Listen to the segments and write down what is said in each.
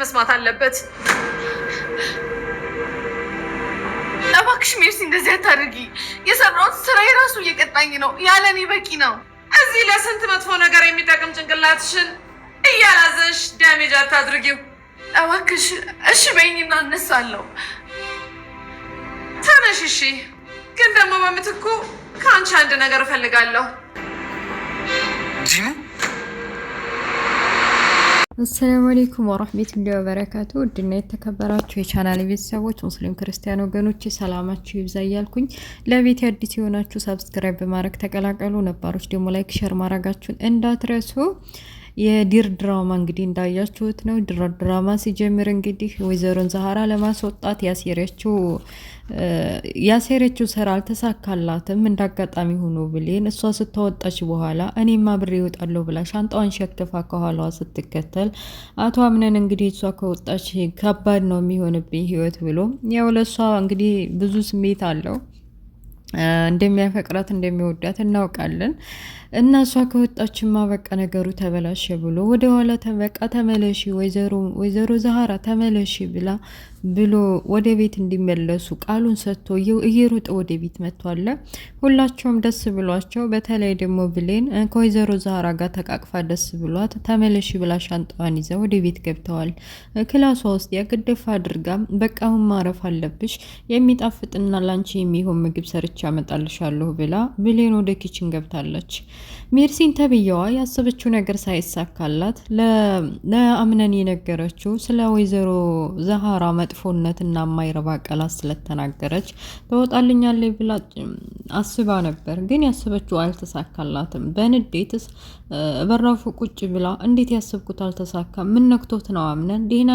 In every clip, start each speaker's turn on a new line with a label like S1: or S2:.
S1: መስማት አለበት። እባክሽ ሜርሲ እንደዚህ አታድርጊ። የሰራሁት ስራ የራሱ እየቀጣኝ ነው። ያለኔ በቂ ነው። እዚህ ለስንት መጥፎ ነገር የሚጠቅም ጭንቅላትሽን እያላዘሽ ዳሜጅ አታድርጊው እባክሽ። እሺ በይኝና እነሳለሁ። ተነሽ እሺ። ግን ደግሞ በምትኩ ከአንቺ አንድ ነገር እፈልጋለሁ።
S2: ጂኑ
S3: አሰላሙ አለይኩም ወራህመቱላሂ ወበረካቱ። ውድና የተከበራችሁ የቻናል ቤተሰቦች ሙስሊም ክርስቲያን ወገኖች ሰላማችሁ ይብዛ እያልኩኝ ለቤት አዲስ የሆናችሁ ሰብስክራይብ በማድረግ ተቀላቀሉ። ነባሮች ደግሞ ላይክ ሼር ማድረጋችሁን እንዳትረሱ። የዲር ድራማ እንግዲህ እንዳያችሁት ነው። ዲር ድራማ ሲጀምር እንግዲህ ወይዘሮን ዛህራ ለማስወጣት ያሴረችው ስራ አልተሳካላትም። እንዳጋጣሚ ሆኖ ብሌን እሷ ስተወጣች በኋላ እኔማ ብሬ ይወጣለሁ ብላ ሻንጣዋን ሸክፋ ከኋላዋ ስትከተል አቶ አምነን እንግዲህ እሷ ከወጣች ከባድ ነው የሚሆንብኝ ህይወት ብሎ ያው ለሷ እንግዲህ ብዙ ስሜት አለው። እንደሚያፈቅራት እንደሚወዳት እናውቃለን። እና እሷ ከወጣችማ በቃ ነገሩ ተበላሸ ብሎ ወደ ኋላ በቃ ተመለሺ ወይዘሮ ዛህራ ተመለሺ ብሎ ወደ ቤት እንዲመለሱ ቃሉን ሰጥቶ እየሮጠ ወደ ቤት መጥቷል። ሁላቸውም ደስ ብሏቸው፣ በተለይ ደግሞ ብሌን ከወይዘሮ ዛህራ ጋር ተቃቅፋ ደስ ብሏት ተመለሺ ብላ ሻንጣዋን ይዘው ወደ ቤት ገብተዋል። ክላሷ ውስጥ ያገደፋ አድርጋ በቃ አሁን ማረፍ አለብሽ፣ የሚጣፍጥና ላንቺ የሚሆን ምግብ ሰርቻ አመጣልሻለሁ ብላ ብሌን ወደ ኪችን ገብታለች። ሜርሲን ተብየዋ ያሰበችው ነገር ሳይሳካላት ለአምነን የነገረችው ስለ ወይዘሮ ዛህራ መጥፎነትና የማይረባ ቃላት ስለተናገረች ተወጣልኛለች ብላ አስባ ነበር። ግን ያሰበችው አልተሳካላትም። በንዴትስ በራፉ ቁጭ ብላ እንዴት ያሰብኩት አልተሳካም? ምን ነክቶት ነው አምነን ደህና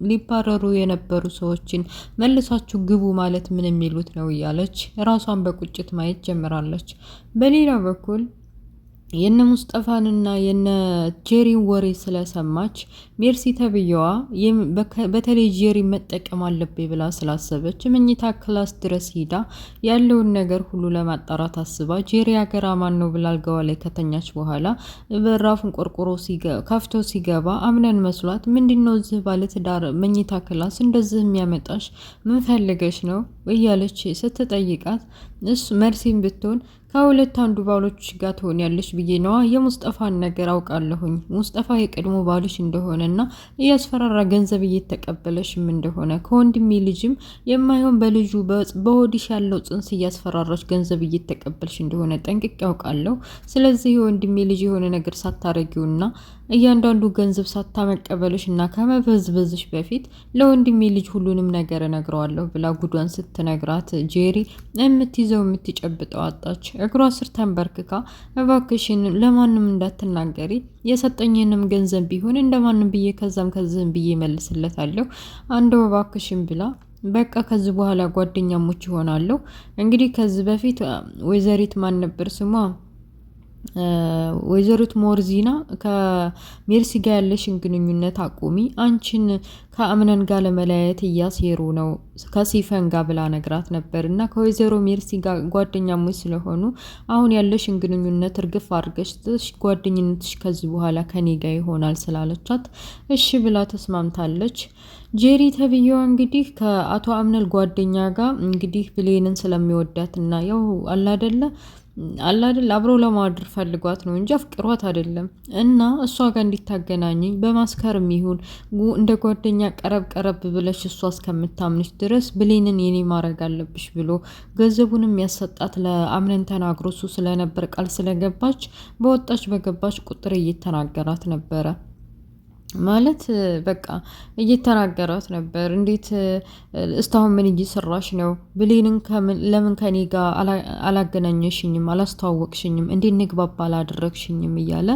S3: ሊባረሩ የነበሩ ሰዎችን መልሳችሁ ግቡ ማለት ምን የሚሉት ነው እያለች ራሷን በቁጭት ማየት ጀምራለች። በሌላ በኩል የነ ሙስጠፋንና የነ ጄሪን ወሬ ስለሰማች ሜርሲ ተብየዋ በተለይ ጄሪ መጠቀም አለብኝ ብላ ስላሰበች መኝታ ክላስ ድረስ ሂዳ ያለውን ነገር ሁሉ ለማጣራት አስባ ጄሪ አገራማን ነው ብላ አልጋዋ ላይ ከተኛች በኋላ በራፉን ቆርቆሮ ከፍቶ ሲገባ አምነን መስሏት ምንድነው እዚህ ባለትዳር መኝታ ክላስ እንደዚህ የሚያመጣሽ ምን ፈልገሽ ነው እያለች ስትጠይቃት እሱ መርሲን ብትሆን ከሁለት አንዱ ባሎች ጋር ትሆኛለሽ ብዬ ነዋ። የሙስጠፋን ነገር አውቃለሁኝ። ሙስጠፋ የቀድሞ ባልሽ እንደሆነና እያስፈራራ ገንዘብ እየተቀበለሽም እንደሆነ ከወንድሜ ልጅም የማይሆን በልጁ በሆድሽ ያለው ጽንስ እያስፈራራሽ ገንዘብ እየተቀበልሽ እንደሆነ ጠንቅቄ ያውቃለሁ። ስለዚህ የወንድሜ ልጅ የሆነ ነገር ሳታረጊውና እያንዳንዱ ገንዘብ ሳታመቀበልሽ እና ከመበዝበዝሽ በፊት ለወንድሜ ልጅ ሁሉንም ነገር እነግረዋለሁ ብላ ጉዷን ስትነግራት ጄሪ የምትይዘው የምትጨብጠው አጣች። እግሯ ስር ተንበርክካ እባክሽን ለማንም እንዳትናገሪ፣ የሰጠኝንም ገንዘብ ቢሆን እንደማንም ብዬ ከዚህም ብዬ መልስለታለሁ፣ አንደው እባክሽን ብላ በቃ ከዚህ በኋላ ጓደኛሞች ይሆናሉ። እንግዲህ ከዚህ በፊት ወይዘሪት ማን ነበር ስሟ ወይዘሪት ሞርዚና ከሜርሲ ጋር ያለሽን ግንኙነት አቁሚ፣ አንቺን ከአምነን ጋር ለመለያየት እያሴሩ ነው ከሲፈን ጋር ብላ ነግራት ነበርና ከወይዘሮ ሜርሲ ጋር ጓደኛሞች ስለሆኑ አሁን ያለሽን ግንኙነት እርግፍ አድርገሽ ጓደኝነትሽ ከዚህ በኋላ ከኔ ጋር ይሆናል ስላለቻት እሺ ብላ ተስማምታለች። ጄሪ ተብየዋ እንግዲህ ከአቶ አምነል ጓደኛ ጋር እንግዲህ ብሌንን ስለሚወዳትና ያው አላደለ አብሮ ለማድር ፈልጓት ነው እንጂ አፍቅሯት አይደለም። እና እሷ ጋር እንዲታገናኘኝ በማስከርም ይሁን እንደ ጓደኛ ቀረብ ብለሽ እሷ እስከምታምንሽ ድረስ ብሌንን የኔ ማድረግ አለብሽ ብሎ ገንዘቡንም ያሰጣት ለአምነን ተናግሮ እሱ ስለነበር ቃል ስለገባች በወጣች በገባች ቁጥር እየተናገራት ነበረ። ማለት በቃ እየተናገራት ነበር። እንዴት እስታሁን ምን እየሰራሽ ነው? ብሌንን ለምን ከኔ ጋር አላገናኘሽኝም? አላስተዋወቅሽኝም? እንዴት ንግባባ አላደረግሽኝም? እያለ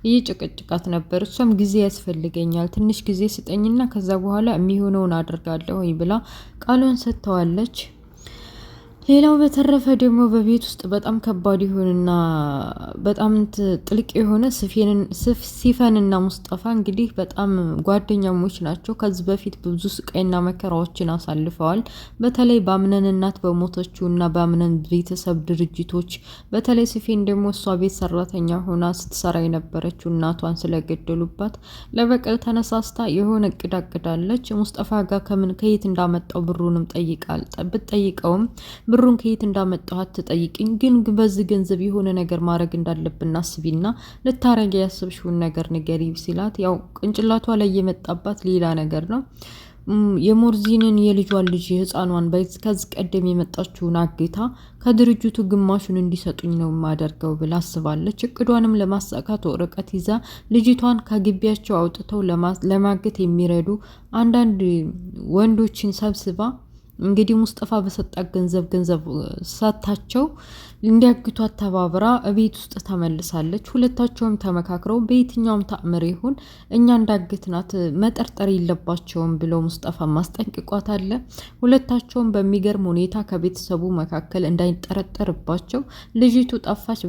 S3: እየጨቀጭቃት ነበር። እሷም ጊዜ ያስፈልገኛል፣ ትንሽ ጊዜ ስጠኝና ከዛ በኋላ የሚሆነውን አድርጋለሁ ብላ ቃሏን ሰጥተዋለች። ሌላው በተረፈ ደግሞ በቤት ውስጥ በጣም ከባድ ይሆንና በጣም ጥልቅ የሆነ ሲፈንና ሙስጠፋ እንግዲህ በጣም ጓደኛሞች ናቸው። ከዚህ በፊት ብዙ ስቃይና መከራዎችን አሳልፈዋል። በተለይ በአምነን እናት በሞተችው እና በአምነን ቤተሰብ ድርጅቶች፣ በተለይ ሲፌን ደግሞ እሷ ቤት ሰራተኛ ሆና ስትሰራ የነበረችው እናቷን ስለገደሉባት ለበቀል ተነሳስታ የሆነ እቅድ አቅዳለች። ሙስጠፋ ጋር ከየት እንዳመጣው ብሩንም ብትጠይቀውም ብሩን ከየት እንዳመጣው አትጠይቅኝ፣ ግን በዚህ ገንዘብ የሆነ ነገር ማድረግ እንዳለብን አስቢና ልታረጊ ያሰብሽውን ነገር ንገሪ ሲላት፣ ያው ቅንጭላቷ ላይ የመጣባት ሌላ ነገር ነው። የሞርዚንን የልጇን ልጅ ህፃኗን ከዚህ ቀደም የመጣችውን አግታ ከድርጅቱ ግማሹን እንዲሰጡኝ ነው የማደርገው ብላ አስባለች። እቅዷንም ለማሳካት ወረቀት ይዛ ልጅቷን ከግቢያቸው አውጥተው ለማገት የሚረዱ አንዳንድ ወንዶችን ሰብስባ እንግዲህ ሙስጠፋ በሰጣት ገንዘብ ሰታቸው እንዲያግቷት ተባብራ ቤት ውስጥ ተመልሳለች። ሁለታቸውም ተመካክረው በየትኛውም ተአምር ይሁን እኛ እንዳግትናት መጠርጠር የለባቸውም ብለው ሙስጠፋ ማስጠንቅቋት አለ። ሁለታቸውም በሚገርም ሁኔታ ከቤተሰቡ መካከል እንዳይጠረጠርባቸው ልጅቱ ጠፋች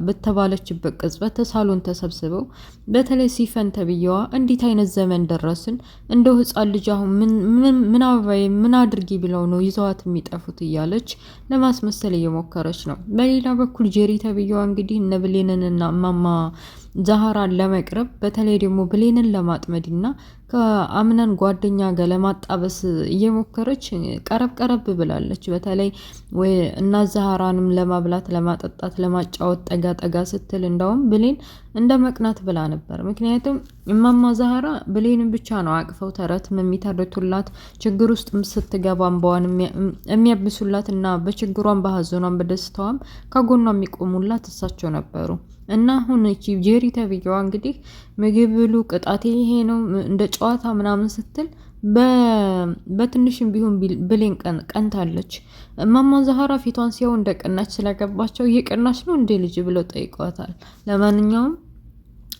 S3: በተባለችበት ቅጽበት ሳሎን ተሰብስበው በተለይ ሲፈን ተብዬዋ እንዴት አይነት ዘመን ደረስን፣ እንደው ህፃን ልጅ አሁን ምን አበባዬ ምን አድርጊ ብለው ነው ይዘዋት የሚጠፉት እያለች ለማስመሰል እየሞከረች ነው። በሌላ በኩል ጄሪ ተብዬዋ እንግዲህ እነ ብሌንንና እማማ ዛህራን ለመቅረብ በተለይ ደግሞ ብሌንን ለማጥመድና ከአምነን ጓደኛ ጋር ለማጣበስ እየሞከረች ቀረብ ብላለች። በተለይ እና ዛህራንም ለማብላት ለማጠጣት ለማጫወት ጠጋ ስትል እንዳውም ብሌን እንደ መቅናት ብላ ነበር። ምክንያቱም እማማ ዛህራ ብሌንን ብቻ ነው አቅፈው ተረት የሚተርቱላት፣ ችግር ውስጥ ስትገባ እንባዋን የሚያብሱላት እና በችግሯን በሀዘኗን በደስታዋም ከጎኗ የሚቆሙላት እሳቸው ነበሩ። እና አሁን እቺ ጄሪ ተብዬዋ እንግዲህ ምግብ ብሉ ቅጣቴ ይሄ ነው እንደ ጨዋታ ምናምን ስትል በትንሽም ቢሆን ብሌን ቀንታለች። እማማ ዛህራ ፊቷን ሲያው እንደ ቀናች ስለገባቸው እየቀናች ነው እንዴ ልጅ ብለው ጠይቀዋታል። ለማንኛውም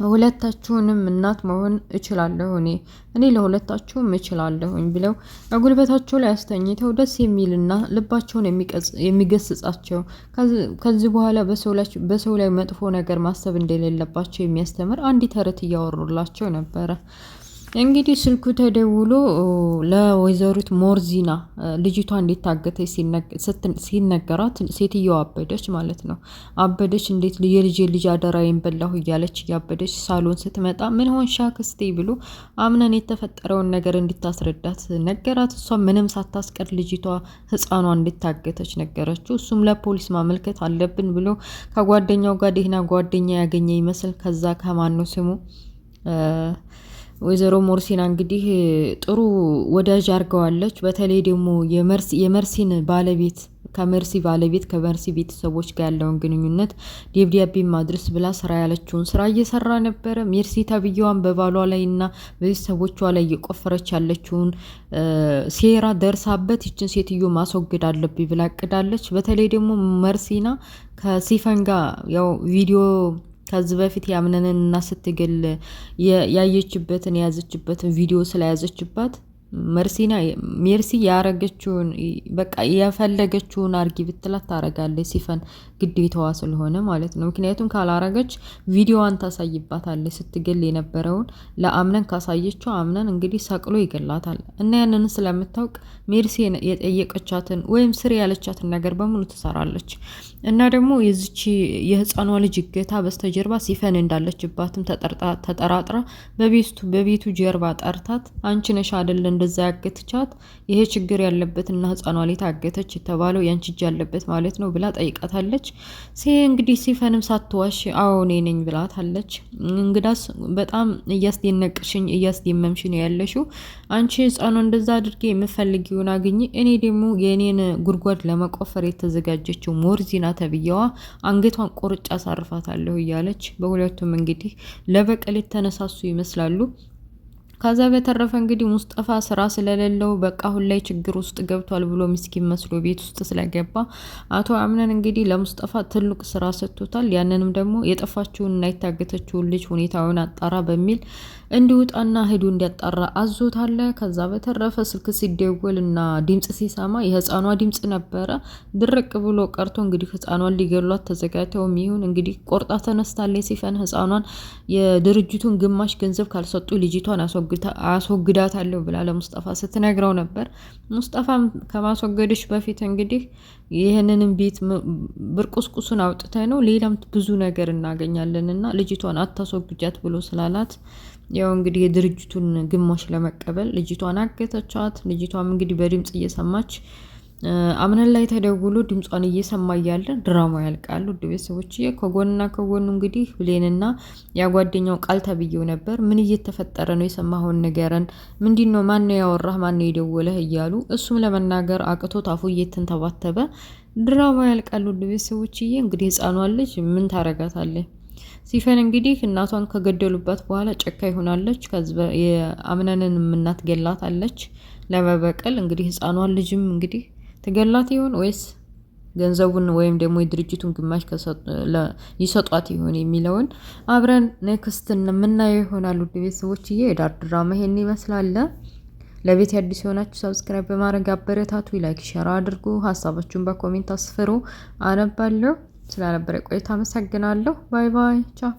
S3: ሁለታችሁንም እናት መሆን እችላለሁ እኔ ለሁለታችሁም እችላለሁኝ ብለው ጉልበታቸው ላይ አስተኝተው ደስ የሚልና ልባቸውን የሚገስጻቸው ከዚህ በኋላ በሰው ላይ መጥፎ ነገር ማሰብ እንደሌለባቸው የሚያስተምር አንድ ተረት እያወሩላቸው ነበረ። እንግዲህ ስልኩ ተደውሎ ለወይዘሪት ሞርዚና ልጅቷ እንዴት ታገተች ሲነገራት ሴትዮዋ አበደች ማለት ነው። አበደች። እንዴት የልጅ አደራዬን በላሁ እያለች እያበደች ሳሎን ስትመጣ ምን ሆንሽ አክስቴ ብሎ አምነን የተፈጠረውን ነገር እንድታስረዳት ነገራት። እሷ ምንም ሳታስቀር ልጅቷ ህፃኗ እንድታገተች ነገረችው። እሱም ለፖሊስ ማመልከት አለብን ብሎ ከጓደኛው ጋር ደህና ጓደኛ ያገኘ ይመስል ከዛ ከማነው ስሙ ወይዘሮ ሞርሲና እንግዲህ ጥሩ ወዳጅ አርገዋለች። በተለይ ደግሞ የመርሲን ባለቤት ከመርሲ ቤተሰቦች ጋር ያለውን ግንኙነት ደብዳቤ ማድረስ ብላ ስራ ያለችውን ስራ እየሰራ ነበረ። ሜርሲ ተብዬዋን በባሏ ላይ እና በቤተሰቦቿ ላይ እየቆፈረች ያለችውን ሴራ ደርሳበት ይችን ሴትዮ ማስወገድ አለብኝ ብላ አቅዳለች። በተለይ ደግሞ መርሲና ከሲፈን ጋር ያው ቪዲዮ ከዚህ በፊት ያምነንን እና ስትገል ያየችበትን የያዘችበትን ቪዲዮ ስለያዘችባት ሜርሲ ያረገችውን በቃ የፈለገችውን አርጊ ብትላት ታረጋለች። ሲፈን ግዴታዋ ስለሆነ ማለት ነው። ምክንያቱም ካላረገች ቪዲዮዋን ታሳይባታለች። ስትገል የነበረውን ለአምነን ካሳየችው አምነን እንግዲህ ሰቅሎ ይገላታል እና ያንን ስለምታውቅ ሜርሲ የጠየቀቻትን ወይም ስር ያለቻትን ነገር በሙሉ ትሰራለች። እና ደግሞ የዚች የህፃኗ ልጅ እገታ በስተጀርባ ሲፈን እንዳለችባትም ተጠራጥራ በቤቱ ጀርባ ጠርታት አንቺ ነሽ አይደል እንደዛ ያገተቻት፣ ይሄ ችግር ያለበትና ህፃኗ ላይ ታገተች የተባለው ያንቺ እጅ ያለበት ማለት ነው ብላ ጠይቃታለች። እንግዲህ ሲፈንም ሳትዋሽ አዎ እኔ ነኝ ብላታለች። እንግዳስ በጣም እያስደነቅሽኝ እያስደመምሽኝ ያለሽው አንቺ ህፃኗ እንደዛ አድርጌ የምፈልጊውን አግኝ፣ እኔ ደግሞ የኔን ጉድጓድ ለመቆፈር የተዘጋጀችው ሞርዚና ተብዬዋ አንገቷን ቆርጫ አሳርፋታለሁ እያለች በሁለቱም እንግዲህ ለበቀል የተነሳሱ ይመስላሉ። ከዛ በተረፈ እንግዲህ ሙስጠፋ ስራ ስለሌለው በቃ አሁን ላይ ችግር ውስጥ ገብቷል ብሎ ምስኪን መስሎ ቤት ውስጥ ስለገባ አቶ አምነን እንግዲህ ለሙስጠፋ ትልቅ ስራ ሰጥቶታል። ያንንም ደግሞ የጠፋችውንና የታገተችውን ልጅ ሁኔታውን አጣራ በሚል እንዲወጣና ሄዱ እንዲያጣራ አዞታል። ከዛ በተረፈ ስልክ ሲደወልና ድምጽ ሲሰማ የህፃኗ ድምጽ ነበረ። ድርቅ ብሎ ቀርቶ እንግዲህ ህፃኗን ሊገሏት ተዘጋጅተው ይሁን እንግዲህ ቆርጣ ተነስታለች። ሲፈን ህፃኗን የድርጅቱን ግማሽ ገንዘብ ካልሰጡ ልጅቷን አስወግዳታለሁ ብላ ለሙስጠፋ ስትነግረው ነበር። ሙስጠፋም ከማስወገድሽ በፊት እንግዲህ ይህንንም ቤት ብርቁስቁሱን አውጥተ ነው ሌላም ብዙ ነገር እናገኛለንና ልጅቷን አታስወግጃት ብሎ ስላላት ያው እንግዲህ የድርጅቱን ግማሽ ለመቀበል ልጅቷን አገተቻት። ልጅቷም እንግዲህ በድምጽ እየሰማች አምነን ላይ ተደውሎ ድምጿን እየሰማ እያለ ድራማው ያልቃል። ውድ ቤተሰቦች ከጎንና ከጎኑ እንግዲህ ብሌንና ያጓደኛው ቃል ተብየው ነበር። ምን እየተፈጠረ ነው? የሰማኸውን ንገረን። ምንድነው? ማን ነው ያወራህ? ማን ነው የደወለህ? እያሉ እሱም ለመናገር አቅቶት አፉ እየተንተባተበ ድራማው ያልቃል። ውድ ቤተሰቦች እንግዲህ ህፃኗን ልጅ ምን ታረጋታለህ? ሲፈን እንግዲህ እናቷን ከገደሉበት በኋላ ጨካኝ ሆናለች። ከዚህ የአምነንን እናት ገላታለች ለመበቀል። እንግዲህ ህፃኗን ልጅም እንግዲህ ትገላት ይሆን ወይስ ገንዘቡን ወይም ደግሞ የድርጅቱን ግማሽ ይሰጧት ይሆን የሚለውን አብረን ኔክስት የምናየው ይሆናል። ውድ ቤተሰቦችዬ የዳር ድራማ ይሄን ይመስላል። ለቤት አዲስ የሆናችሁ ሰብስክራይብ በማድረግ አበረታቱ። ላይክ ሼር አድርጉ። ሀሳባችሁን በኮሜንት አስፍሩ። አነባለሁ። ስለነበረ ቆይታ አመሰግናለሁ። ባይ ባይ ቻው።